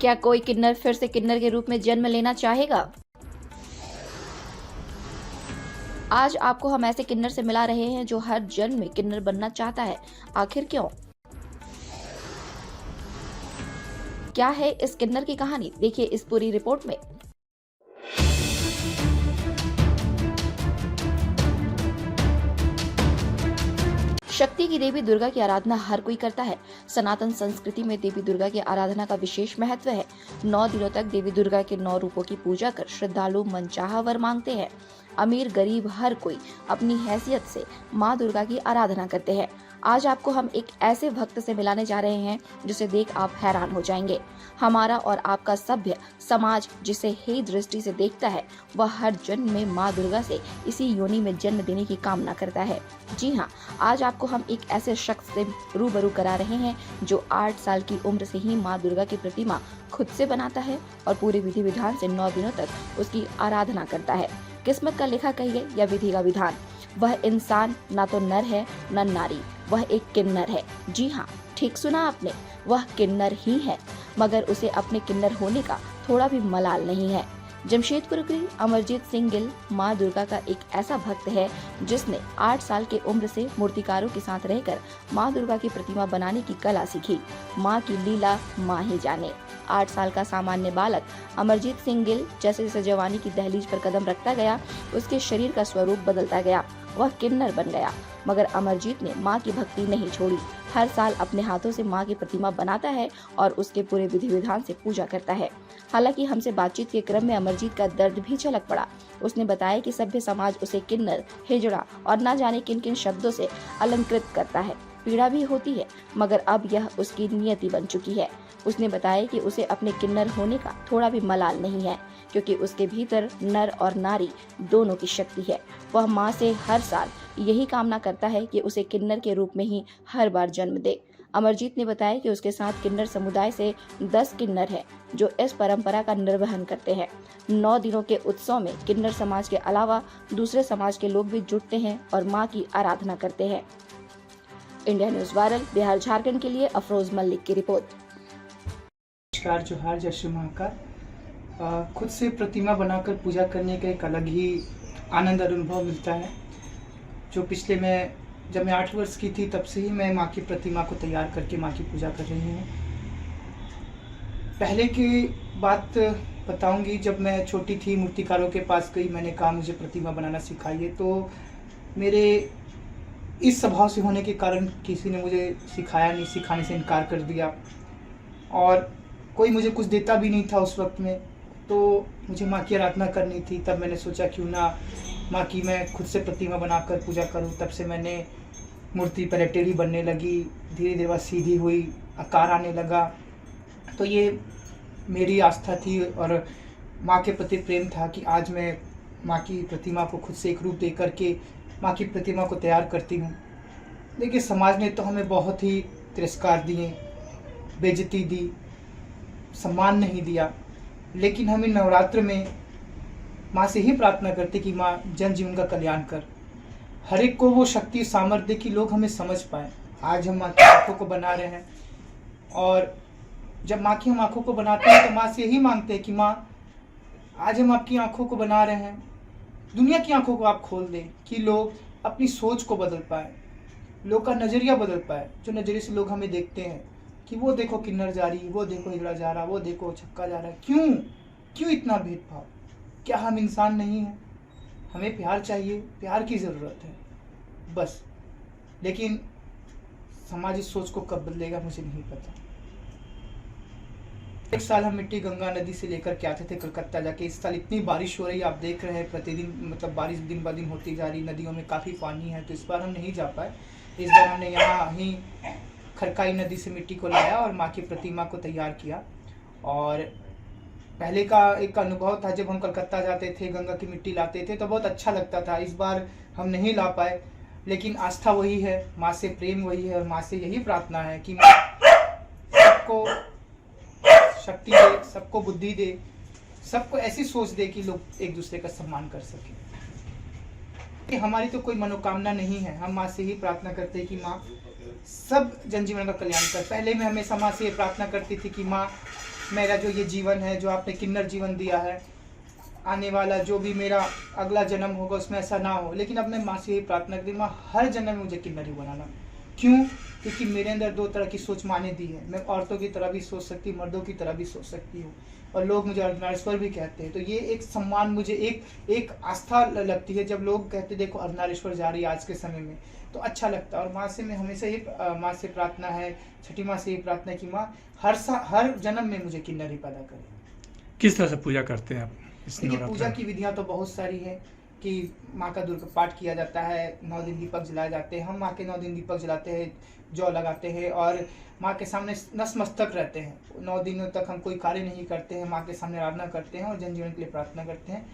क्या कोई किन्नर फिर से किन्नर के रूप में जन्म लेना चाहेगा? आज आपको हम ऐसे किन्नर से मिला रहे हैं जो हर जन्म में किन्नर बनना चाहता है। आखिर क्यों? क्या है इस किन्नर की कहानी? देखिए इस पूरी रिपोर्ट में। शक्ति की देवी दुर्गा की आराधना हर कोई करता है। सनातन संस्कृति में देवी दुर्गा की आराधना का विशेष महत्व है। 9 दिनों तक देवी दुर्गा के 9 रूपों की पूजा कर श्रद्धालु मनचाहा वर मांगते हैं। अमीर गरीब हर कोई अपनी हैसियत से माँ दुर्गा की आराधना करते हैं। आज आपको हम एक ऐसे भक्त से मिलाने जा रहे हैं जिसे देख आप हैरान हो जाएंगे। हमारा और आपका सभ्य समाज जिसे हे दृष्टि से देखता है, वह हर जन्म में माँ दुर्गा से इसी योनि में जन्म देने की कामना करता है। जी हाँ, आज आपको हम एक ऐसे शख्स से रूबरू करा रहे हैं जो 8 साल की उम्र से ही माँ दुर्गा की प्रतिमा खुद से बनाता है और पूरे विधि विधान से 9 दिनों तक उसकी आराधना करता है। किस्मत का लिखा कहिए या विधि का विधान, वह इंसान ना तो नर है न नारी, वह एक किन्नर है। जी हाँ, ठीक सुना आपने, वह किन्नर ही है, मगर उसे अपने किन्नर होने का थोड़ा भी मलाल नहीं है। जमशेदपुर के अमरजीत सिंह गिल माँ दुर्गा का एक ऐसा भक्त है जिसने 8 साल की उम्र से मूर्तिकारों के साथ रहकर माँ दुर्गा की प्रतिमा बनाने की कला सीखी। माँ की लीला माँ ही जाने। 8 साल का सामान्य बालक अमरजीत सिंह गिल जैसे जैसे जवानी की दहलीज पर कदम रखता गया, उसके शरीर का स्वरूप बदलता गया, वह किन्नर बन गया। मगर अमरजीत ने माँ की भक्ति नहीं छोड़ी। हर साल अपने हाथों से माँ की प्रतिमा बनाता है और उसके पूरे विधि विधान से पूजा करता है। हालांकि हमसे बातचीत के क्रम में अमरजीत का दर्द भी झलक पड़ा। उसने बताया कि सभ्य समाज उसे किन्नर, हिजड़ा और न जाने किन किन शब्दों से अलंकृत करता है। पीड़ा भी होती है, मगर अब यह उसकी नियति बन चुकी है। उसने बताया कि उसे अपने किन्नर होने का थोड़ा भी मलाल नहीं है, क्योंकि उसके भीतर नर और नारी दोनों की शक्ति है। वह माँ से हर साल यही कामना करता है कि उसे किन्नर के रूप में ही हर बार जन्म दे। अमरजीत ने बताया कि उसके साथ किन्नर समुदाय से 10 किन्नर हैं जो इस परंपरा का निर्वहन करते हैं। 9 दिनों के उत्सव में किन्नर समाज के अलावा दूसरे समाज के लोग भी जुटते हैं और माँ की आराधना करते हैं। India news viral, Bihar Jharkhand के लिए अफरोज मलिक की रिपोर्ट। नमस्कार, जोहार, जय श्री महाकाल। खुद से प्रतिमा बनाकर पूजा करने का एक अलग ही आनंद और अनुभव मिलता है, जो पिछले जब मैं 8 वर्ष की थी तब से ही मैं माँ की प्रतिमा को तैयार करके माँ की पूजा कर रही हूँ। पहले की बात बताऊंगी, जब मैं छोटी थी मूर्तिकारों के पास गई, मैंने कहा मुझे प्रतिमा बनाना सिखाइए, तो मेरे इस स्वभाव से होने के कारण किसी ने मुझे सिखाया नहीं, सिखाने से इनकार कर दिया और कोई मुझे कुछ देता भी नहीं था उस वक्त में। तो मुझे माँ की आराधना करनी थी, तब मैंने सोचा क्यों ना माँ की मैं खुद से प्रतिमा बनाकर पूजा करूँ। तब से मैंने मूर्ति पहले टेढ़ी बनने लगी, धीरे धीरे वह सीधी हुई, आकार आने लगा। तो ये मेरी आस्था थी और माँ के प्रति प्रेम था कि आज मैं माँ की प्रतिमा को खुद से एक रूप दे करके माँ की प्रतिमा को तैयार करती हूँ। देखिए, समाज ने तो हमें बहुत ही तिरस्कार दिए, बेइज्जती दी, सम्मान नहीं दिया, लेकिन हमें नवरात्र में माँ से ही प्रार्थना करते कि माँ जन जीवन का कल्याण कर, हर एक को वो शक्ति सामर्थ्य कि लोग हमें समझ पाए। आज हम माँ की आँखों को बना रहे हैं और जब माँ की हम आँखों को बनाते हैं तो माँ से यही मांगते हैं कि माँ आज हम आपकी आँखों को बना रहे हैं, दुनिया की आँखों को आप खोल दें कि लोग अपनी सोच को बदल पाए, लोग का नज़रिया बदल पाए। जो नज़रिए से लोग हमें देखते हैं कि वो देखो किन्नर जा रही, वो देखो हिजड़ा जा रहा, वो देखो छक्का जा रहा है, क्यों इतना भेदभाव? क्या हम इंसान नहीं हैं? हमें प्यार चाहिए, प्यार की ज़रूरत है बस। लेकिन समाज इस सोच को कब बदलेगा मुझे नहीं पता। एक साल हम मिट्टी गंगा नदी से लेकर के आते थे कलकत्ता जाके। इस साल इतनी बारिश हो रही है, आप देख रहे हैं प्रतिदिन, मतलब बारिश दिन ब दिन होती जा रही, नदियों में काफ़ी पानी है, तो इस बार हम नहीं जा पाए। इस बार हमने यहाँ ही खरकाई नदी से मिट्टी को लाया और माँ की प्रतिमा को तैयार किया। और पहले का एक अनुभव था, जब हम कलकत्ता जाते थे गंगा की मिट्टी लाते थे तो बहुत अच्छा लगता था। इस बार हम नहीं ला पाए, लेकिन आस्था वही है, माँ से प्रेम वही है और माँ से यही प्रार्थना है कि माँ सबको शक्ति दे, सबको बुद्धि दे, सबको ऐसी सोच दे कि लोग एक दूसरे का सम्मान कर सके। हमारी तो कोई मनोकामना नहीं है, हम माँ से ही प्रार्थना करते हैं कि माँ सब जनजीवन का कल्याण कर। पहले मैं हमेशा माँ से ये प्रार्थना करती थी कि माँ मेरा जो ये जीवन है, जो आपने किन्नर जीवन दिया है, आने वाला जो भी मेरा अगला जन्म होगा उसमें ऐसा ना हो। लेकिन अब मैं माँ से यही प्रार्थना करती हूँ, माँ हर जन्म में मुझे किन्नर ही बनाना। क्यों? क्योंकि मेरे अंदर दो तरह की सोच माँ ने दी है। मैं औरतों की तरह भी सोच सकती हूँ, मर्दों की तरह भी सोच सकती हूँ, और लोग मुझे अर्धनारीश्वर भी कहते हैं। तो ये एक सम्मान, मुझे एक आस्था लगती है जब लोग कहते देखो अर्धनारीश्वर जा रही है आज के समय में, तो अच्छा लगता है। और माँ से मैं हमेशा ये माँ से प्रार्थना है, छठी माँ से ये प्रार्थना है कि माँ हर जन्म में मुझे किन्नर ही पैदा करे। किस तरह से पूजा करते हैं आप इस देखिए, नवरात्र पूजा में? की विधियाँ तो बहुत सारी हैं कि माँ का दुर्गा पाठ किया जाता है, 9 दिन दीपक जलाए जाते हैं। हम माँ के 9 दिन दीपक जलाते हैं, जौ लगाते हैं और माँ के सामने नतमस्तक रहते हैं। 9 दिनों तक हम कोई कार्य नहीं करते हैं, माँ के सामने आराधना करते हैं और जनजीवन के लिए प्रार्थना करते हैं।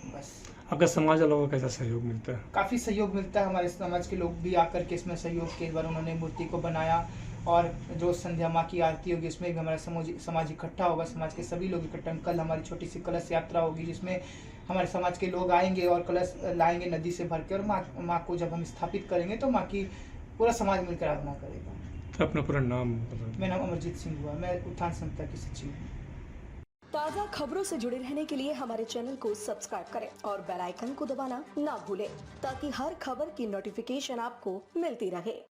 बस आपका समाज वालों का कैसा सहयोग मिलता है? काफ़ी सहयोग मिलता है। हमारे समाज के लोग भी आकर के इसमें सहयोग के, एक बार उन्होंने मूर्ति को बनाया, और जो संध्या माँ की आरती होगी उसमें भी हमारा समाज इकट्ठा होगा। समाज के सभी लोग इकट्ठा। कल हमारी छोटी सी कलश यात्रा होगी जिसमें हमारे समाज के लोग आएंगे और कलश लाएंगे नदी से भर के, और माँ को जब हम स्थापित करेंगे तो माँ की पूरा समाज मिलकर आराधना करेगा। तो अपना पूरा नाम बता दें। मेरा नाम अमरजीत सिंह हुआ, मैं उत्थान संस्था की सचिव हूँ। ताज़ा खबरों से जुड़े रहने के लिए हमारे चैनल को सब्सक्राइब करें और बेल आइकन को दबाना ना भूलें ताकि हर खबर की नोटिफिकेशन आपको मिलती रहे।